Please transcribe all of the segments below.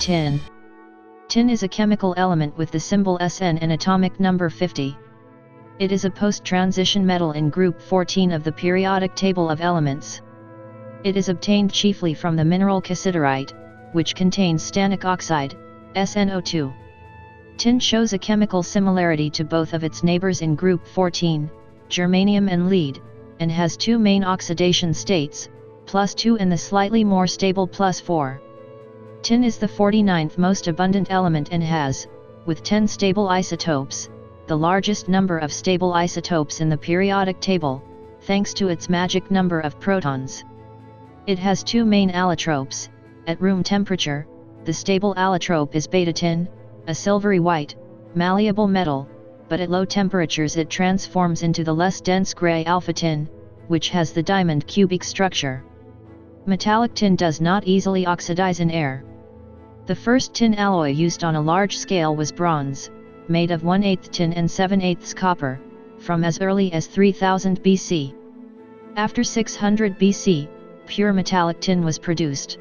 Tin. Tin is a chemical element with the symbol Sn and atomic number 50. It is a post-transition metal in group 14 of the periodic table of elements. It is obtained chiefly from the mineral cassiterite, which contains stannic oxide, SnO2. Tin shows a chemical similarity to both of its neighbors in group 14, germanium and lead, and has two main oxidation states, +2 and the slightly more stable +4. Tin is the 49th most abundant element and has, with 10 stable isotopes, the largest number of stable isotopes in the periodic table, thanks to its magic number of protons. It has two main allotropes. At room temperature, the stable allotrope is beta tin, a silvery white, malleable metal, but at low temperatures it transforms into the less dense gray alpha tin, which has the diamond cubic structure. Metallic tin does not easily oxidize in air. The first tin alloy used on a large scale was bronze, made of 1/8 tin and 7/8 copper, from as early as 3000 BC. After 600 BC, pure metallic tin was produced.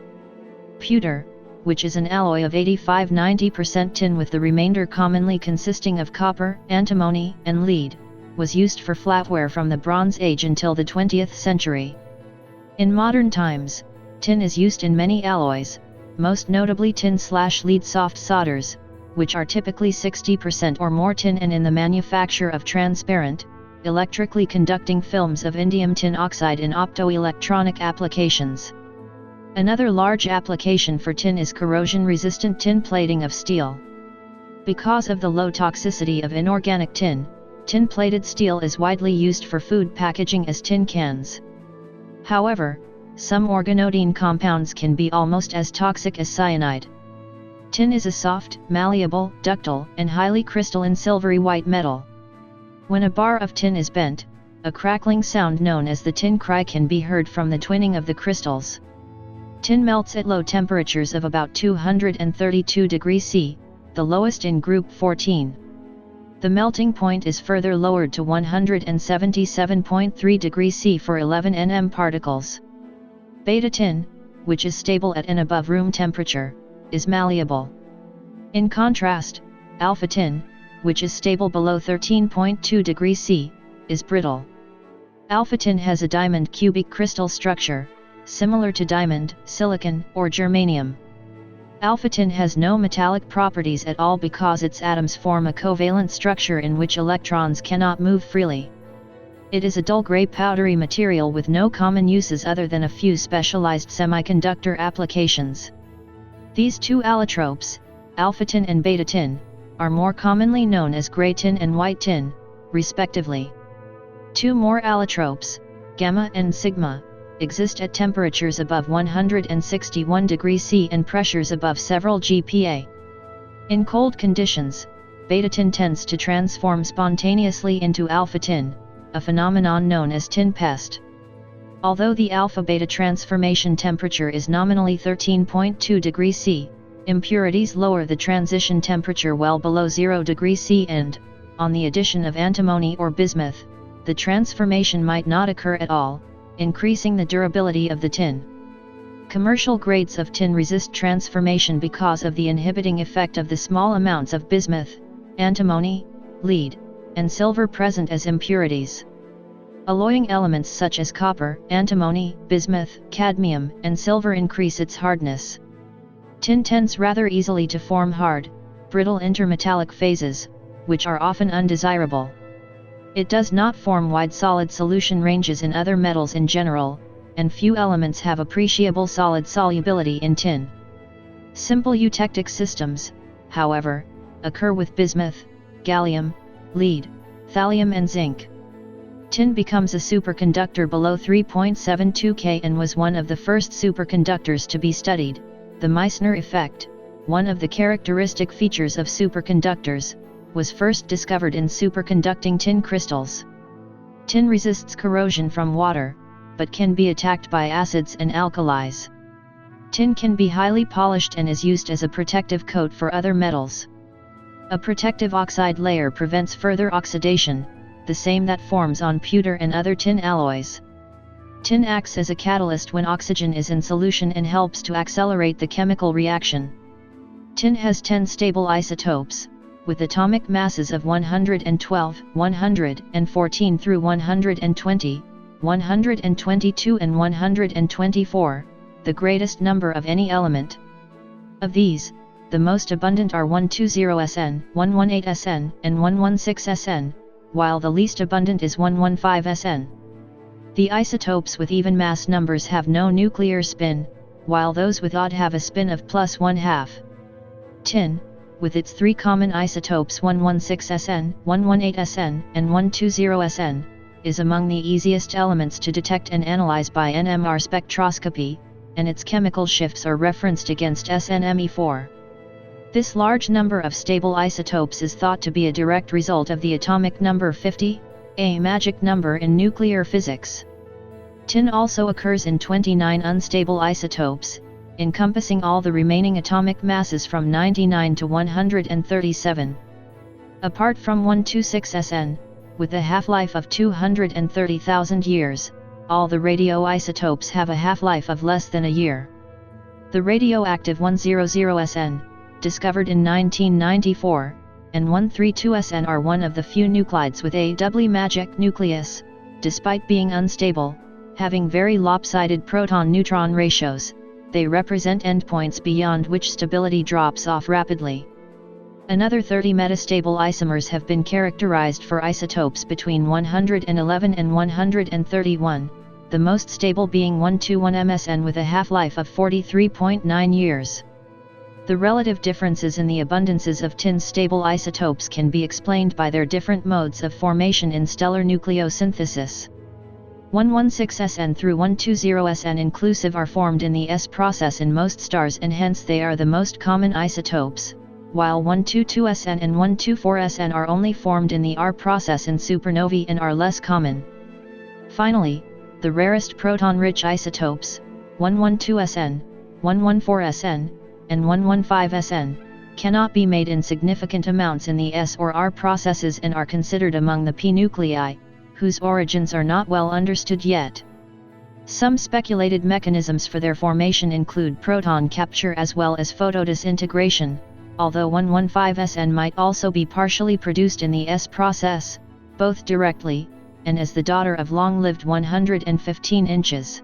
Pewter, which is an alloy of 85–90% tin with the remainder commonly consisting of copper, antimony, and lead, was used for flatware from the Bronze Age until the 20th century. In modern times, tin is used in many alloys, most notably tin/lead soft solders, which are typically 60% or more tin, and in the manufacture of transparent, electrically conducting films of indium tin oxide in optoelectronic applications. Another large application for tin is corrosion-resistant tin plating of steel. Because of the low toxicity of inorganic tin, tin-plated steel is widely used for food packaging as tin cans. However, some organoidine compounds can be almost as toxic as cyanide. Tin is a soft, malleable, ductile, and highly crystalline silvery white metal. When a bar of tin is bent, a crackling sound known as the tin cry can be heard from the twinning of the crystals. Tin melts at low temperatures of about 232 degrees C, the lowest in group 14. The melting point is further lowered to 177.3 degrees C for 11 nm particles. Beta tin, which is stable at and above room temperature, is malleable. In contrast, alpha tin, which is stable below 13.2 degrees C, is brittle. Alpha tin has a diamond cubic crystal structure, similar to diamond, silicon, or germanium. Alpha tin has no metallic properties at all because its atoms form a covalent structure in which electrons cannot move freely. It is a dull gray powdery material with no common uses other than a few specialized semiconductor applications. These two allotropes, alpha tin and beta tin, are more commonly known as gray tin and white tin, respectively. Two more allotropes, gamma and sigma, exist at temperatures above 161 degrees C and pressures above several GPa. In cold conditions, beta tin tends to transform spontaneously into alpha tin, a phenomenon known as tin pest. Although the alpha-beta transformation temperature is nominally 13.2 degrees C, impurities lower the transition temperature well below 0 degrees C and, on the addition of antimony or bismuth, the transformation might not occur at all, increasing the durability of the tin. Commercial grades of tin resist transformation because of the inhibiting effect of the small amounts of bismuth, antimony, lead, and silver present as impurities. Alloying elements such as copper, antimony, bismuth, cadmium, and silver increase its hardness. Tin tends rather easily to form hard, brittle intermetallic phases, which are often undesirable. It does not form wide solid solution ranges in other metals in general, and few elements have appreciable solid solubility in tin. Simple eutectic systems, however, occur with bismuth, gallium, lead, thallium and zinc. Tin becomes a superconductor below 3.72 K and was one of the first superconductors to be studied. The Meissner effect, one of the characteristic features of superconductors, was first discovered in superconducting tin crystals. Tin resists corrosion from water, but can be attacked by acids and alkalis. Tin can be highly polished and is used as a protective coat for other metals. A protective oxide layer prevents further oxidation, the same that forms on pewter and other tin alloys. Tin acts as a catalyst when oxygen is in solution and helps to accelerate the chemical reaction. Tin has 10 stable isotopes, with atomic masses of 112, 114 through 120, 122 and 124, the greatest number of any element. Of these, the most abundant are 120Sn, 118Sn, and 116Sn, while the least abundant is 115Sn. The isotopes with even mass numbers have no nuclear spin, while those with odd have a spin of plus 1/2. Tin, with its three common isotopes 116Sn, 118Sn, and 120Sn, is among the easiest elements to detect and analyze by NMR spectroscopy, and its chemical shifts are referenced against SnMe4. This large number of stable isotopes is thought to be a direct result of the atomic number 50, a magic number in nuclear physics. Tin also occurs in 29 unstable isotopes, encompassing all the remaining atomic masses from 99 to 137. Apart from 126Sn, with a half-life of 230,000 years, all the radioisotopes have a half-life of less than a year. The radioactive 100Sn, discovered in 1994, and 132Sn are one of the few nuclides with a doubly magic nucleus, despite being unstable, having very lopsided proton-neutron ratios. They represent endpoints beyond which stability drops off rapidly. Another 30 metastable isomers have been characterized for isotopes between 111 and 131, the most stable being 121Msn with a half-life of 43.9 years. The relative differences in the abundances of tin's stable isotopes can be explained by their different modes of formation in stellar nucleosynthesis. 116Sn through 120Sn inclusive are formed in the S process in most stars, and hence they are the most common isotopes, while 122Sn and 124Sn are only formed in the R process in supernovae and are less common. Finally, the rarest proton-rich isotopes, 112Sn, 114Sn, and 115Sn, cannot be made in significant amounts in the S or R processes and are considered among the P nuclei, whose origins are not well understood yet. Some speculated mechanisms for their formation include proton capture as well as photodisintegration, although 115Sn might also be partially produced in the S process, both directly, and as the daughter of long-lived 115 inches.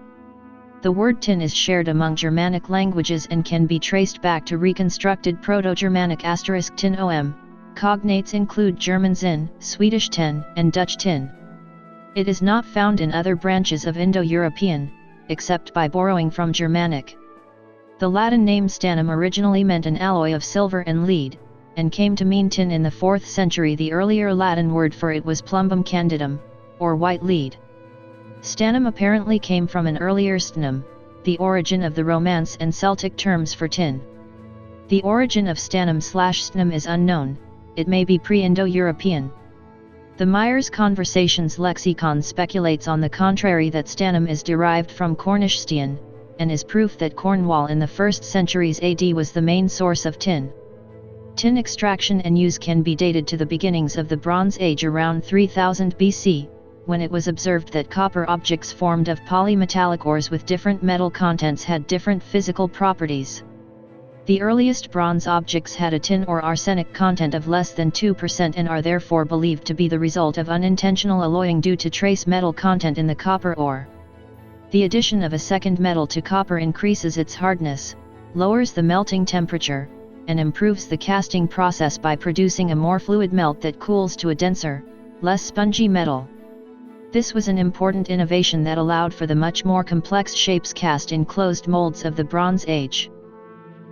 The word tin is shared among Germanic languages and can be traced back to reconstructed Proto-Germanic * tin om. Cognates include German Zinn, Swedish tin, and Dutch tin. It is not found in other branches of Indo-European, except by borrowing from Germanic. The Latin name stannum originally meant an alloy of silver and lead, and came to mean tin in the 4th century. The earlier Latin word for it was plumbum candidum, or white lead. Stannum apparently came from an earlier stannum, the origin of the Romance and Celtic terms for tin. The origin of stannum/stannum is unknown, it may be pre-Indo-European. The Myers Conversations lexicon speculates on the contrary that stannum is derived from Cornish stian, and is proof that Cornwall in the 1st centuries AD was the main source of tin. Tin extraction and use can be dated to the beginnings of the Bronze Age around 3000 BC, when it was observed that copper objects formed of polymetallic ores with different metal contents had different physical properties. The earliest bronze objects had a tin or arsenic content of less than 2% and are therefore believed to be the result of unintentional alloying due to trace metal content in the copper ore. The addition of a second metal to copper increases its hardness, lowers the melting temperature, and improves the casting process by producing a more fluid melt that cools to a denser, less spongy metal. This was an important innovation that allowed for the much more complex shapes cast in closed molds of the Bronze Age.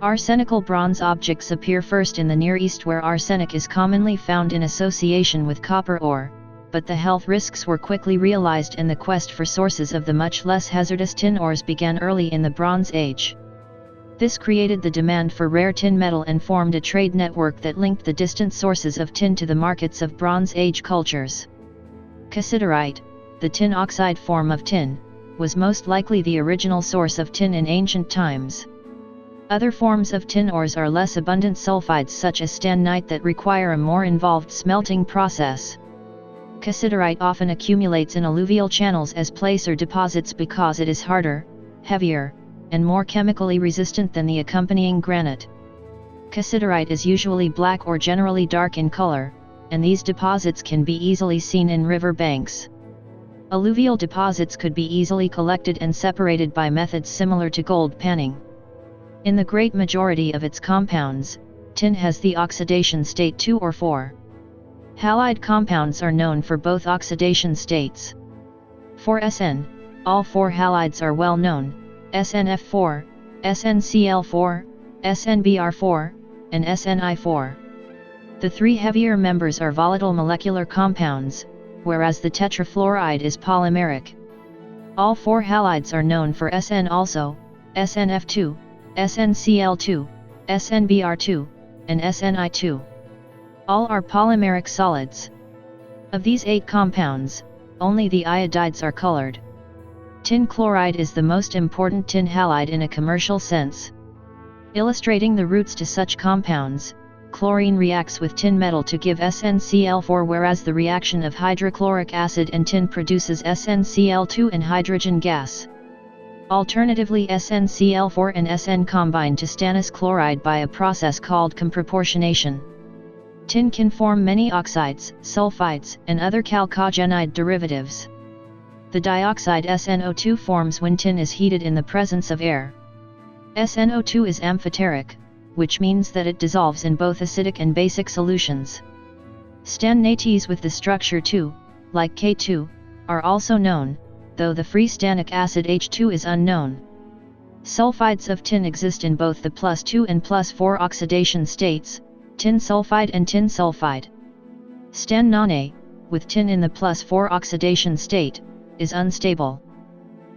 Arsenical bronze objects appear first in the Near East, where arsenic is commonly found in association with copper ore, but the health risks were quickly realized and the quest for sources of the much less hazardous tin ores began early in the Bronze Age. This created the demand for rare tin metal and formed a trade network that linked the distant sources of tin to the markets of Bronze Age cultures. Cassiterite, the tin oxide form of tin, was most likely the original source of tin in ancient times. Other forms of tin ores are less abundant sulfides such as stannite that require a more involved smelting process. Cassiterite often accumulates in alluvial channels as placer deposits because it is harder, heavier, and more chemically resistant than the accompanying granite. Cassiterite is usually black or generally dark in color, and these deposits can be easily seen in river banks. Alluvial deposits could be easily collected and separated by methods similar to gold panning. In the great majority of its compounds, tin has the oxidation state 2 or 4. Halide compounds are known for both oxidation states. For Sn, all 4 halides are well known: SnF4, SnCl4, SnBr4, and SnI4. The 3 heavier members are volatile molecular compounds, whereas the tetrafluoride is polymeric. All 4 halides are known for Sn also: SnF2, SnCl2, SnBr2, and SnI2. All are polymeric solids. Of these 8 compounds, only the iodides are colored. Tin chloride is the most important tin halide in a commercial sense. Illustrating the roots to such compounds, chlorine reacts with tin metal to give SnCl4, whereas the reaction of hydrochloric acid and tin produces SnCl2 and hydrogen gas. Alternatively, SnCl4 and Sn combine to stannous chloride by a process called comproportionation. Tin can form many oxides, sulfides, and other chalcogenide derivatives. The dioxide SnO2 forms when tin is heated in the presence of air. SnO2 is amphoteric, which means that it dissolves in both acidic and basic solutions. Stannates with the structure 2, like K2, are also known, though the free stannic acid H2 is unknown. Sulfides of tin exist in both the +2 and +4 oxidation states, tin sulfide and tin sulfide. Stannane, with tin in the +4 oxidation state, is unstable.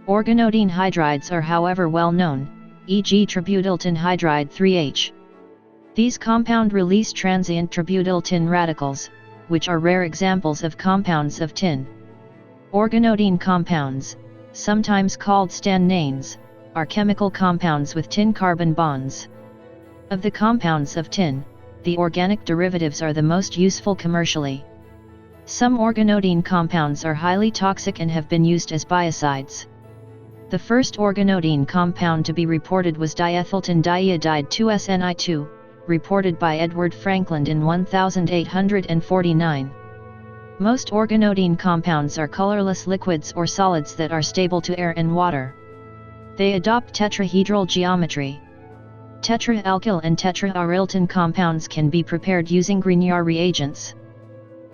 Organoidine hydrides are however well known, e.g. tributyl tin hydride 3H. These compound release transient tributyl tin radicals, which are rare examples of compounds of tin. Organoidine compounds, sometimes called stannanes, are chemical compounds with tin carbon bonds. Of the compounds of tin, the organic derivatives are the most useful commercially. Some organoidine compounds are highly toxic and have been used as biocides. The first organoidine compound to be reported was diethyltin diiodide 2-SNI2, reported by Edward Frankland in 1849. Most organoidine compounds are colorless liquids or solids that are stable to air and water. They adopt tetrahedral geometry. Tetraalkyl and tetraaryl compounds can be prepared using Grignard reagents.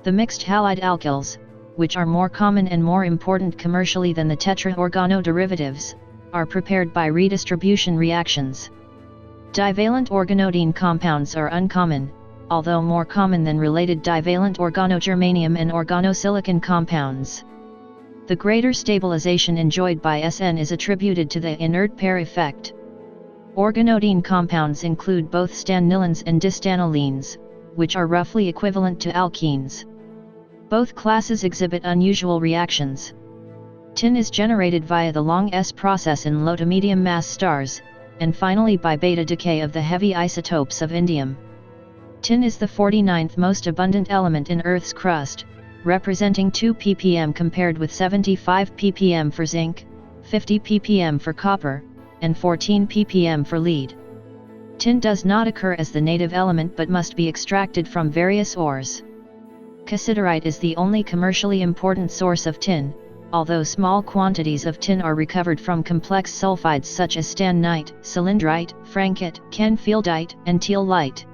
The mixed halide alkyls, which are more common and more important commercially than the tetraorgano derivatives, are prepared by redistribution reactions. Divalent organoidine compounds are uncommon, although more common than related divalent organogermanium and organosilicon compounds. The greater stabilization enjoyed by Sn is attributed to the inert pair effect. Organoidine compounds include both stannylins and distannylines, which are roughly equivalent to alkenes. Both classes exhibit unusual reactions. Tin is generated via the long S process in low to medium mass stars, and finally by beta decay of the heavy isotopes of indium. Tin is the 49th most abundant element in Earth's crust, representing 2 ppm compared with 75 ppm for zinc, 50 ppm for copper, and 14 ppm for lead. Tin does not occur as the native element but must be extracted from various ores. Cassiterite is the only commercially important source of tin, although small quantities of tin are recovered from complex sulfides such as stannite, cylindrite, frankite, canfieldite, and teallite.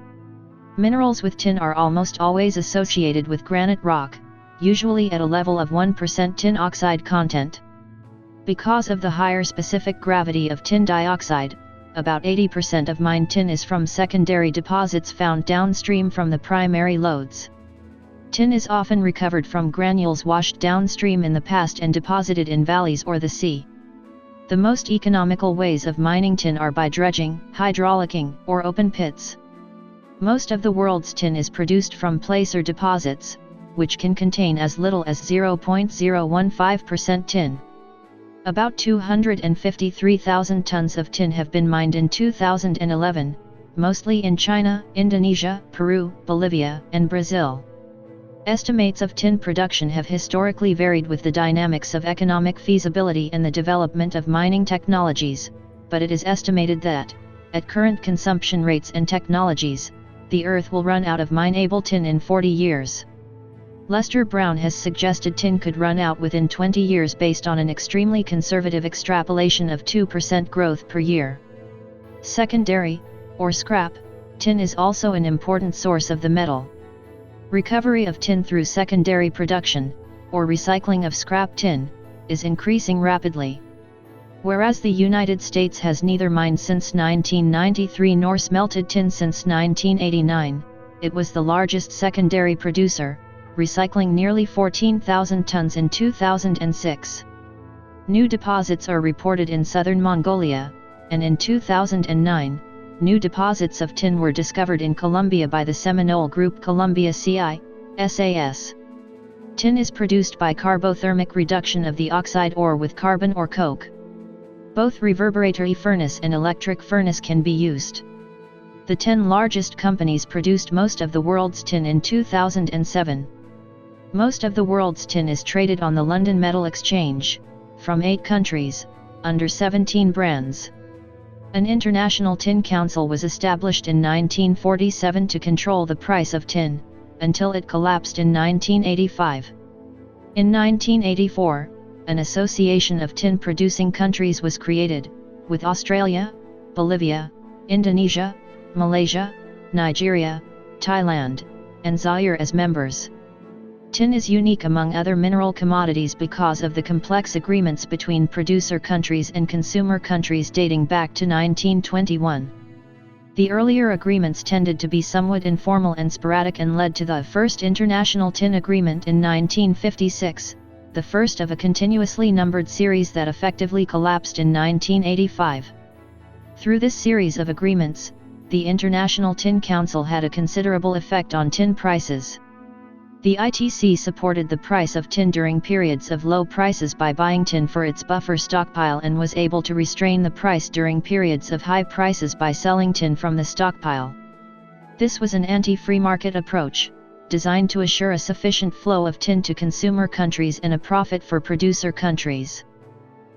Minerals with tin are almost always associated with granite rock, usually at a level of 1% tin oxide content. Because of the higher specific gravity of tin dioxide, about 80% of mined tin is from secondary deposits found downstream from the primary lodes. Tin is often recovered from granules washed downstream in the past and deposited in valleys or the sea. The most economical ways of mining tin are by dredging, hydraulicking, or open pits. Most of the world's tin is produced from placer deposits, which can contain as little as 0.015% tin. About 253,000 tons of tin have been mined in 2011, mostly in China, Indonesia, Peru, Bolivia, and Brazil. Estimates of tin production have historically varied with the dynamics of economic feasibility and the development of mining technologies, but it is estimated that, at current consumption rates and technologies, the Earth will run out of mineable tin in 40 years. Lester Brown has suggested tin could run out within 20 years based on an extremely conservative extrapolation of 2% growth per year. Secondary, or scrap, tin is also an important source of the metal. Recovery of tin through secondary production, or recycling of scrap tin, is increasing rapidly. Whereas the United States has neither mined since 1993 nor smelted tin since 1989, it was the largest secondary producer, recycling nearly 14,000 tons in 2006. New deposits are reported in southern Mongolia, and in 2009, new deposits of tin were discovered in Colombia by the Seminole Group Colombia CI.SAS. Tin is produced by carbothermic reduction of the oxide ore with carbon or coke. Both reverberatory furnace and electric furnace can be used. The 10 largest companies produced most of the world's tin in 2007. Most of the world's tin is traded on the London Metal Exchange, from 8 countries, under 17 brands. An International Tin Council was established in 1947 to control the price of tin, until it collapsed in 1985. In 1984, an association of tin-producing countries was created, with Australia, Bolivia, Indonesia, Malaysia, Nigeria, Thailand, and Zaire as members. Tin is unique among other mineral commodities because of the complex agreements between producer countries and consumer countries dating back to 1921. The earlier agreements tended to be somewhat informal and sporadic and led to the first International Tin Agreement in 1956, the first of a continuously numbered series that effectively collapsed in 1985. Through this series of agreements, the International Tin Council had a considerable effect on tin prices. The ITC supported the price of tin during periods of low prices by buying tin for its buffer stockpile and was able to restrain the price during periods of high prices by selling tin from the stockpile. This was an anti-free market approach, designed to assure a sufficient flow of tin to consumer countries and a profit for producer countries.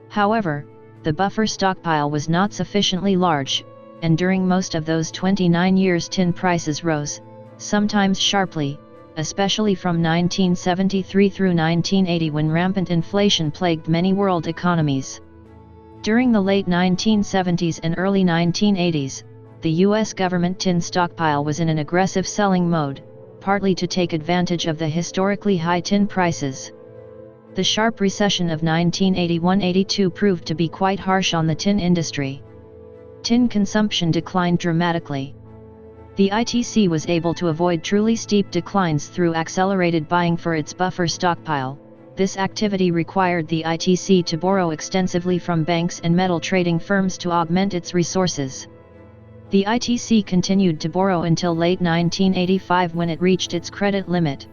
However, the buffer stockpile was not sufficiently large, and during most of those 29 years tin prices rose, sometimes sharply, especially from 1973 through 1980 when rampant inflation plagued many world economies. During the late 1970s and early 1980s, the U.S. government tin stockpile was in an aggressive selling mode, partly to take advantage of the historically high tin prices. The sharp recession of 1981-82 proved to be quite harsh on the tin industry. Tin consumption declined dramatically. The ITC was able to avoid truly steep declines through accelerated buying for its buffer stockpile. This activity required the ITC to borrow extensively from banks and metal trading firms to augment its resources. The ITC continued to borrow until late 1985 when it reached its credit limit.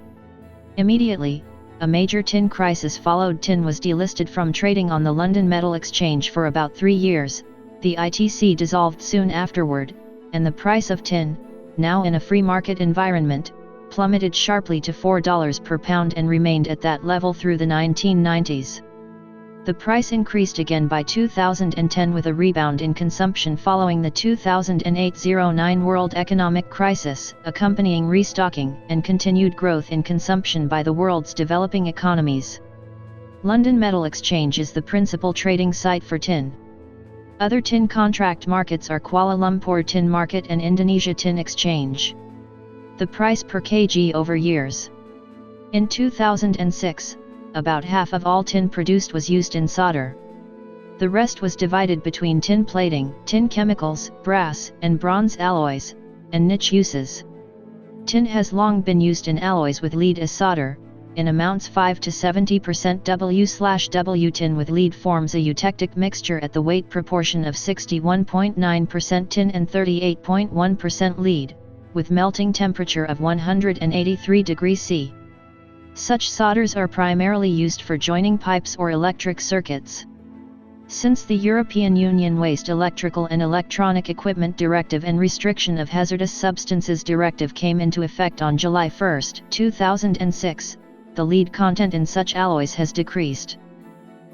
Immediately, a major tin crisis followed. Tin was delisted from trading on the London Metal Exchange for about 3 years. The ITC dissolved soon afterward, and the price of tin, now in a free market environment, plummeted sharply to $4 per pound and remained at that level through the 1990s. The price increased again by 2010 with a rebound in consumption following the 2008-09 world economic crisis, accompanying restocking and continued growth in consumption by the world's developing economies. London Metal Exchange is the principal trading site for tin. Other tin contract markets are Kuala Lumpur Tin Market and Indonesia Tin Exchange. The price per kg over years. In 2006, about half of all tin produced was used in solder. The rest was divided between tin plating, tin chemicals, brass and bronze alloys, and niche uses. Tin has long been used in alloys with lead as solder, in amounts 5 to 70% W/W. Tin with lead forms a eutectic mixture at the weight proportion of 61.9% tin and 38.1% lead, with melting temperature of 183 degrees C. Such solders are primarily used for joining pipes or electric circuits. Since the European Union Waste Electrical and Electronic Equipment Directive and Restriction of Hazardous Substances Directive came into effect on July 1, 2006, the lead content in such alloys has decreased.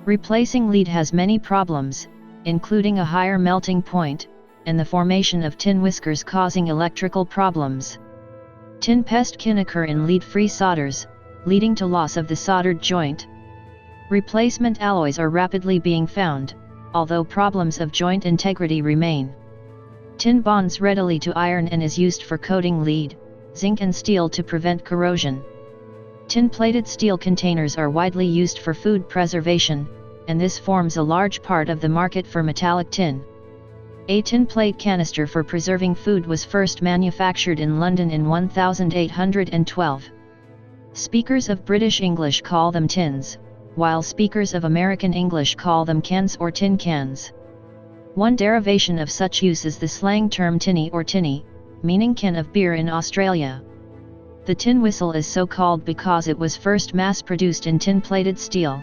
Replacing lead has many problems, including a higher melting point, and the formation of tin whiskers causing electrical problems. Tin pest can occur in lead-free solders, leading to loss of the soldered joint. Replacement alloys are rapidly being found, although problems of joint integrity remain. Tin bonds readily to iron and is used for coating lead, zinc and steel to prevent corrosion. Tin-plated steel containers are widely used for food preservation, and this forms a large part of the market for metallic tin. A tin plate canister for preserving food was first manufactured in London in 1812. Speakers of British English call them tins, while speakers of American English call them cans or tin cans. One derivation of such use is the slang term tinny or tinny, meaning can of beer in Australia. The tin whistle is so called because it was first mass-produced in tin-plated steel.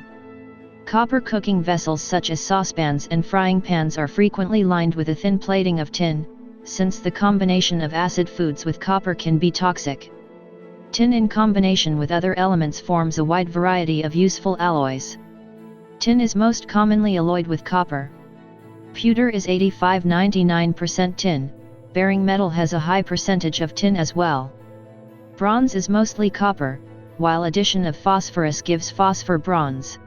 Copper cooking vessels such as saucepans and frying pans are frequently lined with a thin plating of tin, since the combination of acid foods with copper can be toxic. Tin in combination with other elements forms a wide variety of useful alloys. Tin is most commonly alloyed with copper. Pewter is 85–99% tin, bearing metal has a high percentage of tin as well. Bronze is mostly copper, while addition of phosphorus gives phosphor bronze.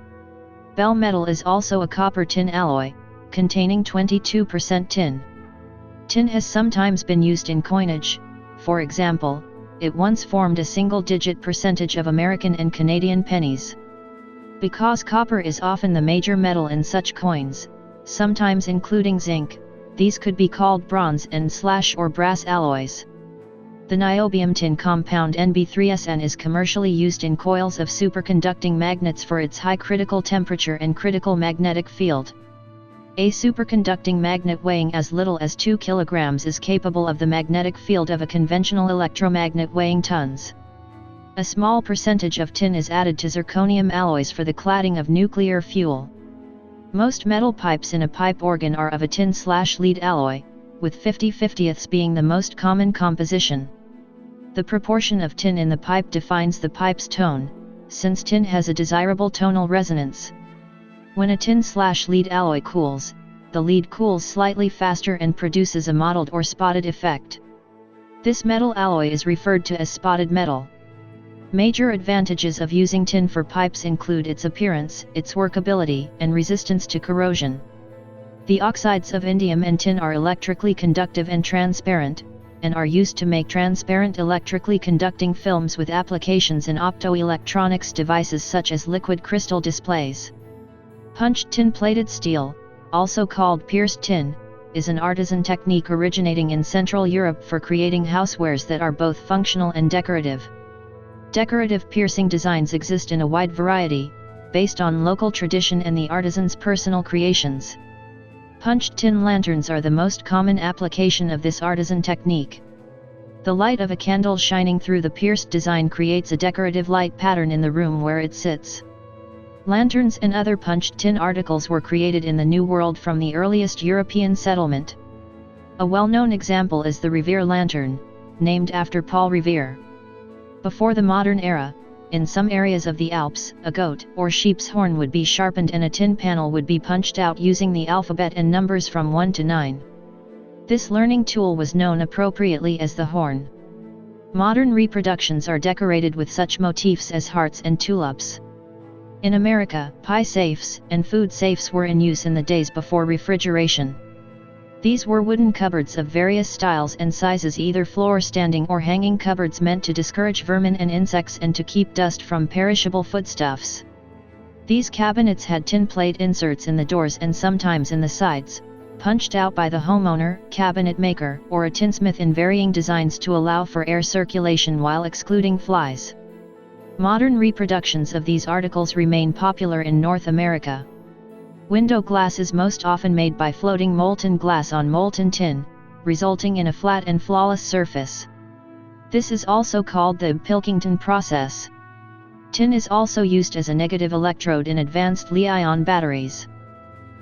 Bell metal is also a copper-tin alloy, containing 22% tin. Tin has sometimes been used in coinage. For example, it once formed a single-digit percentage of American and Canadian pennies. Because copper is often the major metal in such coins, sometimes including zinc, these could be called bronze and or brass alloys. The niobium tin compound Nb3SN is commercially used in coils of superconducting magnets for its high critical temperature and critical magnetic field. A superconducting magnet weighing as little as 2 kg is capable of the magnetic field of a conventional electromagnet weighing tons. A small percentage of tin is added to zirconium alloys for the cladding of nuclear fuel. Most metal pipes in a pipe organ are of a tin/lead alloy, with 50/50ths being the most common composition. The proportion of tin in the pipe defines the pipe's tone, since tin has a desirable tonal resonance. When a tin/lead alloy cools, the lead cools slightly faster and produces a mottled or spotted effect. This metal alloy is referred to as spotted metal. Major advantages of using tin for pipes include its appearance, its workability, and resistance to corrosion. The oxides of indium and tin are electrically conductive and transparent, and are used to make transparent electrically conducting films with applications in optoelectronics devices such as liquid crystal displays. Punched tin-plated steel, also called pierced tin, is an artisan technique originating in Central Europe for creating housewares that are both functional and decorative. Decorative piercing designs exist in a wide variety, based on local tradition and the artisan's personal creations. Punched tin lanterns are the most common application of this artisan technique. The light of a candle shining through the pierced design creates a decorative light pattern in the room where it sits. Lanterns and other punched tin articles were created in the New World from the earliest European settlement. A well-known example is the Revere lantern, named after Paul Revere. Before the modern era, in some areas of the Alps, a goat or sheep's horn would be sharpened and a tin panel would be punched out using the alphabet and numbers from 1 to 9. This learning tool was known appropriately as the horn. Modern reproductions are decorated with such motifs as hearts and tulips. In America, pie safes and food safes were in use in the days before refrigeration. These were wooden cupboards of various styles and sizes, either floor-standing or hanging cupboards meant to discourage vermin and insects and to keep dust from perishable foodstuffs. These cabinets had tin plate inserts in the doors and sometimes in the sides, punched out by the homeowner, cabinet maker, or a tinsmith in varying designs to allow for air circulation while excluding flies. Modern reproductions of these articles remain popular in North America. Window glass is most often made by floating molten glass on molten tin, resulting in a flat and flawless surface. This is also called the Pilkington process. Tin is also used as a negative electrode in advanced Li-ion batteries.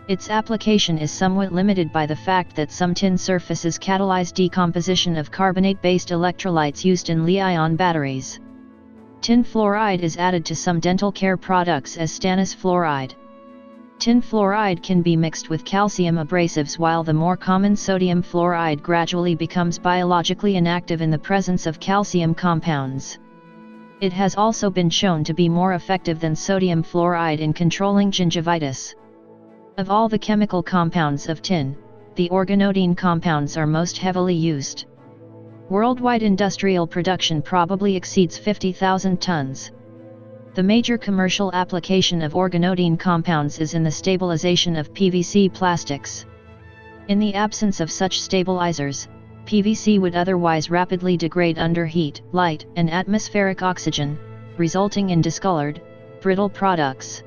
Its application is somewhat limited by the fact that some tin surfaces catalyze decomposition of carbonate-based electrolytes used in Li-ion batteries. Tin fluoride is added to some dental care products as stannous fluoride. Tin fluoride can be mixed with calcium abrasives, while the more common sodium fluoride gradually becomes biologically inactive in the presence of calcium compounds. It has also been shown to be more effective than sodium fluoride in controlling gingivitis. Of all the chemical compounds of tin, the organoidine compounds are most heavily used. Worldwide industrial production probably exceeds 50,000 tons. The major commercial application of organoidine compounds is in the stabilization of PVC plastics. In the absence of such stabilizers, PVC would otherwise rapidly degrade under heat, light, and atmospheric oxygen, resulting in discolored, brittle products.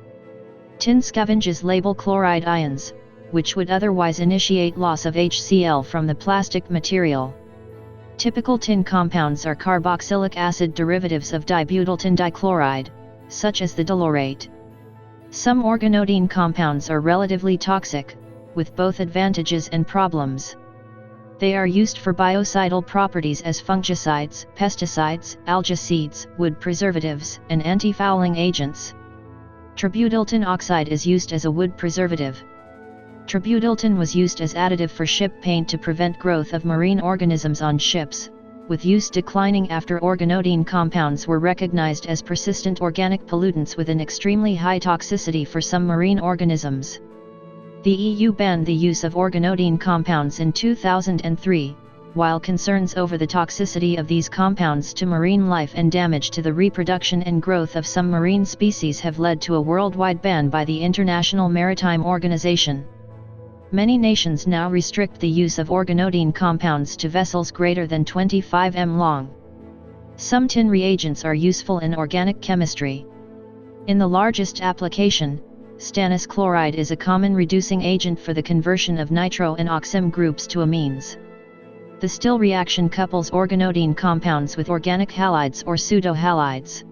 Tin scavenges label chloride ions, which would otherwise initiate loss of HCl from the plastic material. Typical tin compounds are carboxylic acid derivatives of dibutyl tin dichloride, such as the dilaurate. Some organoidine compounds are relatively toxic, with both advantages and problems. They are used for biocidal properties as fungicides, pesticides, algicides, wood preservatives, and anti-fouling agents. Tributyl tin oxide is used as a wood preservative. Tributyl tin was used as additive for ship paint to prevent growth of marine organisms on ships, with use declining after organoidine compounds were recognized as persistent organic pollutants with an extremely high toxicity for some marine organisms. The EU banned the use of organoidine compounds in 2003, while concerns over the toxicity of these compounds to marine life and damage to the reproduction and growth of some marine species have led to a worldwide ban by the International Maritime Organization. Many nations now restrict the use of organoidine compounds to vessels greater than 25 m long. Some tin reagents are useful in organic chemistry. In the largest application, stannous chloride is a common reducing agent for the conversion of nitro and oxim groups to amines. The Still reaction couples organoidine compounds with organic halides or pseudo-halides.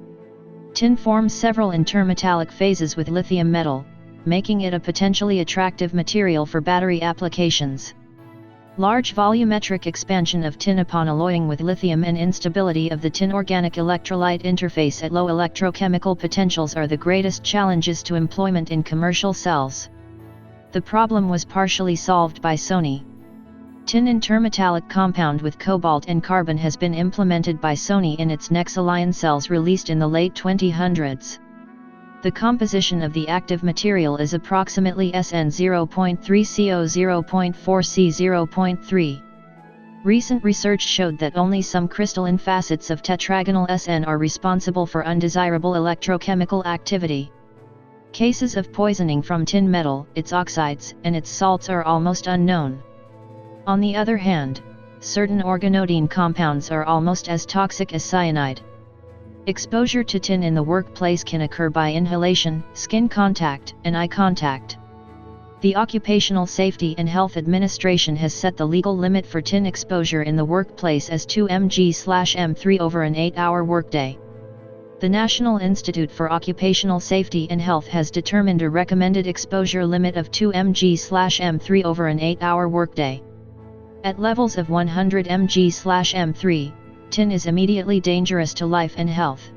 Tin forms several intermetallic phases with lithium metal, making it a potentially attractive material for battery applications. Large volumetric expansion of tin upon alloying with lithium and instability of the tin organic electrolyte interface at low electrochemical potentials are the greatest challenges to employment in commercial cells. The problem was partially solved by Sony. Tin intermetallic compound with cobalt and carbon has been implemented by Sony in its Nexalion cells released in the late 2000s. The composition of the active material is approximately SN 0.3 CO 0.4 C 0.3. Recent research showed that only some crystalline facets of tetragonal SN are responsible for undesirable electrochemical activity. Cases of poisoning from tin metal, its oxides, and its salts are almost unknown. On the other hand, certain organoidine compounds are almost as toxic as cyanide. Exposure to tin in the workplace can occur by inhalation, skin contact, and eye contact. The Occupational Safety and Health Administration has set the legal limit for tin exposure in the workplace as 2 mg/m3 over an 8-hour workday. The National Institute for Occupational Safety and Health has determined a recommended exposure limit of 2 mg/m3 over an 8-hour workday. At levels of 100 mg/m3, tin is immediately dangerous to life and health.